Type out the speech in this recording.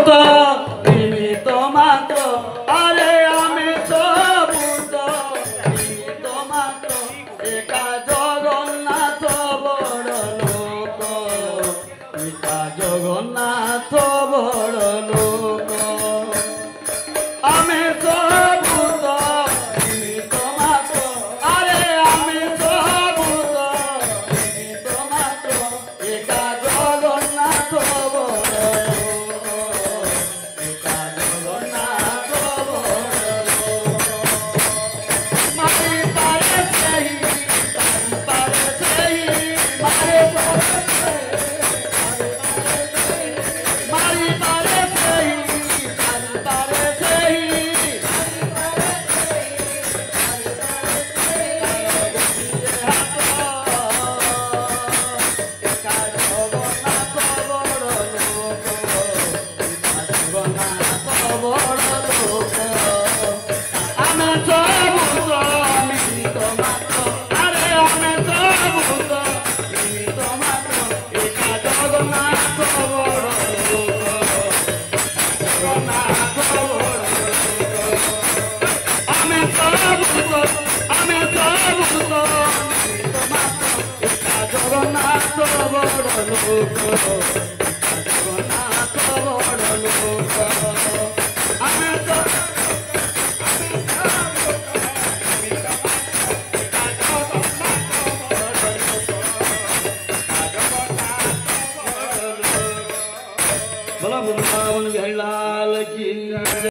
তো নিমিত মাত্র, আরে আমি তো ভূত নিমিত মাত্র, একা জগন্নাথ বড় লোক, একা জগন্নাথ বড় লোক। আমি তো ভূত নিমিত মাত্র, আরে আমি তো ভূত নিমিত মাত্র, একা জগন্নাথ বড় লোক, একা জগন্নাথ বড় লোক। মারি পারে সেই, তারি পারে সেই, মারে পারে সেই, মারি পারে সেই, তারি পারে সেই, একা জগন্নাথ বড় লোক, একা জগন্নাথ বড় লোক। আমি সবুজ নিমিত মাত্র, আরে আমি সবুজ নিমিত মাত্র, একা জগন্নাথ বড় লোক, জগন্নাথ বড় লোক। আমি সবুজ, আমি সবুজ নিমিত মাত্র, একা জগন্নাথ বড় লোক।